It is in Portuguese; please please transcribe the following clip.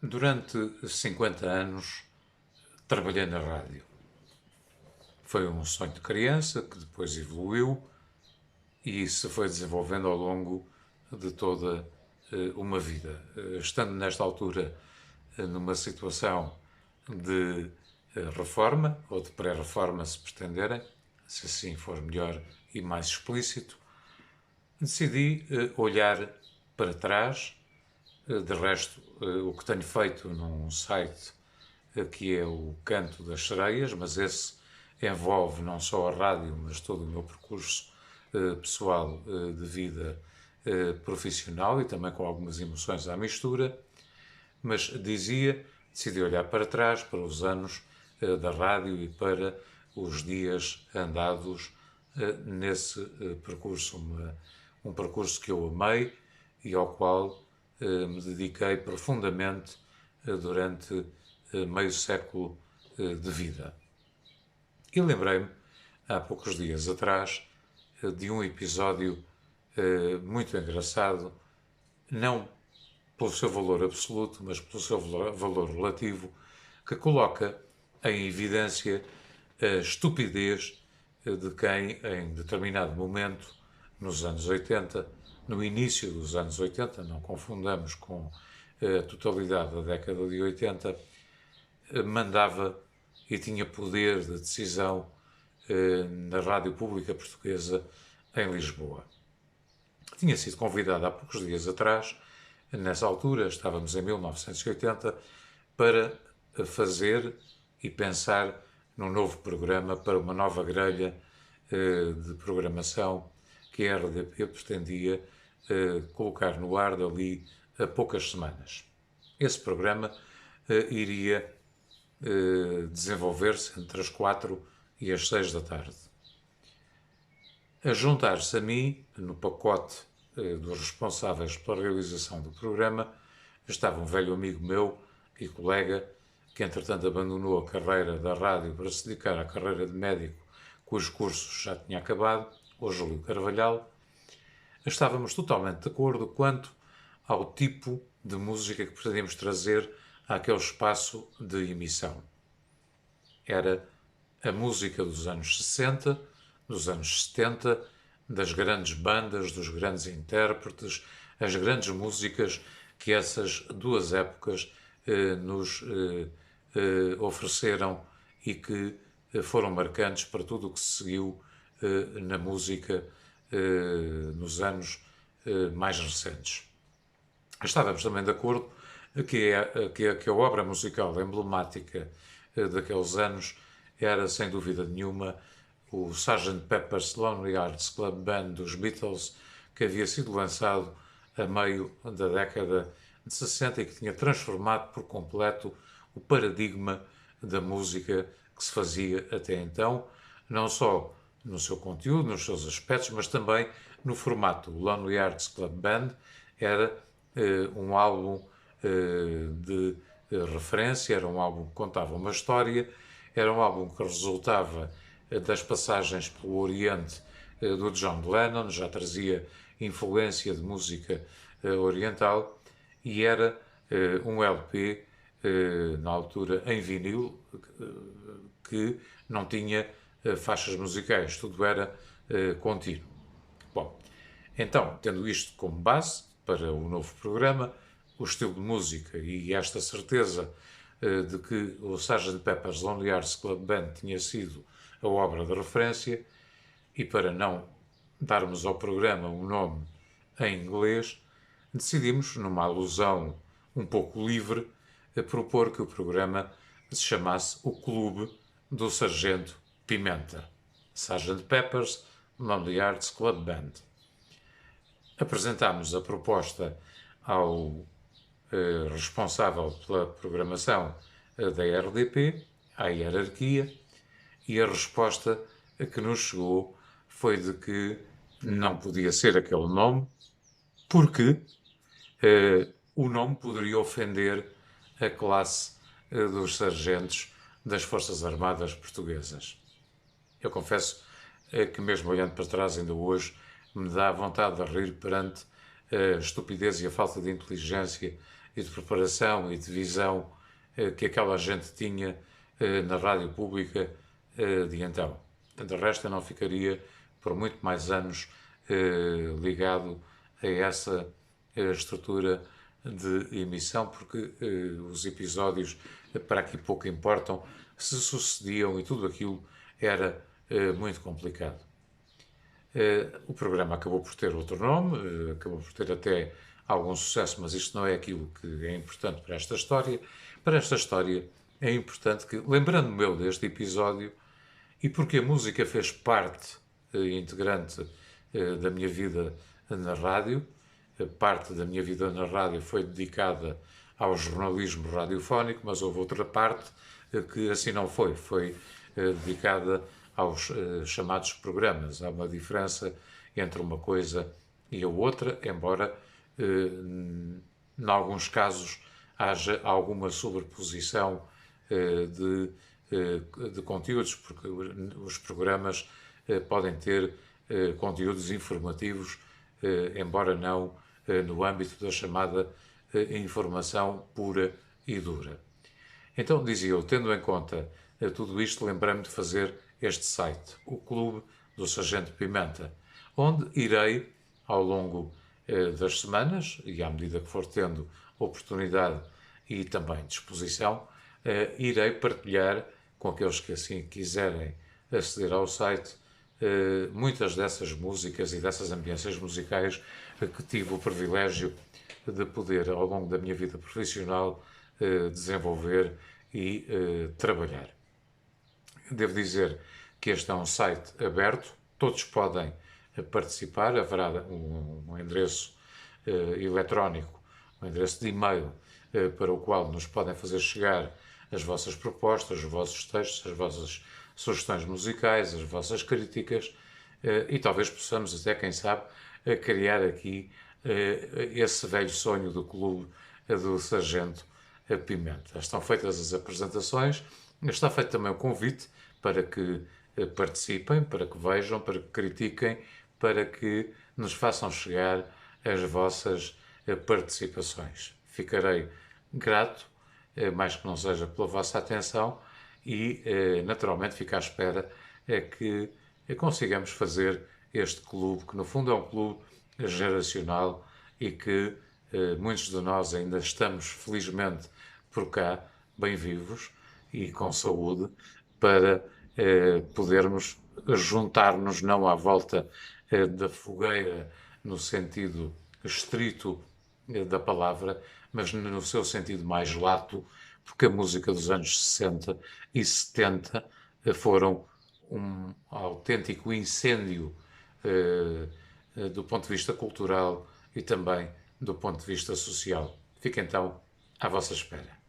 Durante 50 anos trabalhei na rádio. Foi um sonho de criança que depois evoluiu e se foi desenvolvendo ao longo de toda uma vida. Estando nesta altura numa situação de reforma ou de pré-reforma, se pretenderem, se assim for melhor e mais explícito, decidi olhar para trás. De resto, o que tenho feito num site que é o Canto das Sereias, mas esse envolve não só a rádio, mas todo o meu percurso pessoal de vida profissional e também com algumas emoções à mistura. Mas decidi olhar para trás, para os anos da rádio e para os dias andados nesse percurso. Um percurso que eu amei e ao qual me dediquei profundamente durante meio século de vida. E lembrei-me, há poucos dias atrás, de um episódio muito engraçado, não pelo seu valor absoluto, mas pelo seu valor relativo, que coloca em evidência a estupidez de quem, em determinado momento, nos anos 80, no início dos anos 80, não confundamos com a totalidade da década de 80, mandava e tinha poder de decisão na Rádio Pública Portuguesa em Lisboa. Tinha sido convidado há poucos dias atrás, nessa altura, estávamos em 1980, para fazer e pensar num novo programa para uma nova grelha de programação que a RDP pretendia colocar no ar dali a poucas semanas. Esse programa iria desenvolver-se entre as 4 e as 6 da tarde. A juntar-se a mim, no pacote dos responsáveis pela realização do programa, estava um velho amigo meu e colega que, entretanto, abandonou a carreira da rádio para se dedicar à carreira de médico, cujos cursos já tinha acabado, o Júlio Carvalhal. Estávamos totalmente de acordo quanto ao tipo de música que pretendíamos trazer àquele espaço de emissão. Era a música dos anos 60, dos anos 70, das grandes bandas, dos grandes intérpretes, as grandes músicas que essas duas épocas nos ofereceram e que foram marcantes para tudo o que se seguiu na música nos anos mais recentes. Estávamos também de acordo que a obra musical emblemática daqueles anos era, sem dúvida nenhuma, o Sgt. Pepper's Lonely Hearts Club Band dos Beatles, que havia sido lançado a meio da década de 60 e que tinha transformado por completo o paradigma da música que se fazia até então, não só no seu conteúdo, nos seus aspectos, mas também no formato. O Lonely Hearts Club Band era um álbum de referência, era um álbum que contava uma história, era um álbum que resultava das passagens pelo Oriente do John Lennon, já trazia influência de música oriental, e era um LP, na altura em vinil, que não tinha faixas musicais, tudo era contínuo. Bom, então, tendo isto como base para o novo programa, o estilo de música e esta certeza de que o Sgt. Pepper's Lonely Hearts Club Band tinha sido a obra de referência, e para não darmos ao programa um nome em inglês, decidimos, numa alusão um pouco livre, propor que o programa se chamasse O Clube do Sargento Pimenta. Sgt. Pepper's Lonely Hearts Club Band. Apresentámos a proposta ao responsável pela programação da RDP, à hierarquia, e a resposta que nos chegou foi de que não podia ser aquele nome, porque o nome poderia ofender a classe dos sargentos das Forças Armadas Portuguesas. Eu confesso que, mesmo olhando para trás ainda hoje, me dá vontade de rir perante a estupidez e a falta de inteligência e de preparação e de visão que aquela gente tinha na rádio pública de então. De resto, eu não ficaria por muito mais anos ligado a essa estrutura de emissão, porque os episódios para aqui pouco importam, se sucediam e tudo aquilo era muito complicado. O programa acabou por ter outro nome, acabou por ter até algum sucesso, mas isto não é aquilo que é importante para esta história. Para esta história é importante que, lembrando-me eu deste episódio, e porque a música fez parte integrante da minha vida na rádio, parte da minha vida na rádio foi dedicada ao jornalismo radiofónico, mas houve outra parte que assim não foi, foi dedicada aos chamados programas. Há uma diferença entre uma coisa e a outra, embora em alguns casos haja alguma sobreposição de conteúdos, porque os programas podem ter conteúdos informativos, embora não no âmbito da chamada informação pura e dura. Então, dizia eu, tendo em conta tudo isto, lembrei-me de fazer este site, o Clube do Sargento Pimenta, onde irei, ao longo das semanas, e à medida que for tendo oportunidade e também disposição, irei partilhar com aqueles que assim quiserem aceder ao site muitas dessas músicas e dessas ambiências musicais que tive o privilégio de poder, ao longo da minha vida profissional, desenvolver e trabalhar. Devo dizer que este é um site aberto, todos podem participar, haverá um endereço eletrónico, um endereço de e-mail para o qual nos podem fazer chegar as vossas propostas, os vossos textos, as vossas sugestões musicais, as vossas críticas e talvez possamos até, quem sabe, criar aqui esse velho sonho do clube do Sargento Pimenta. Estão feitas as apresentações, está feito também o convite para que participem, para que vejam, para que critiquem, para que nos façam chegar as vossas participações. Ficarei grato, mais que não seja pela vossa atenção e, naturalmente, fico à espera que consigamos fazer este clube, que no fundo é um clube geracional e que muitos de nós ainda estamos, felizmente, por cá, bem vivos e com saúde, para podermos juntar-nos não à volta da fogueira no sentido estrito da palavra, mas no seu sentido mais lato, porque a música dos anos 60 e 70 foram um autêntico incêndio do ponto de vista cultural e também do ponto de vista social. Fico então à vossa espera.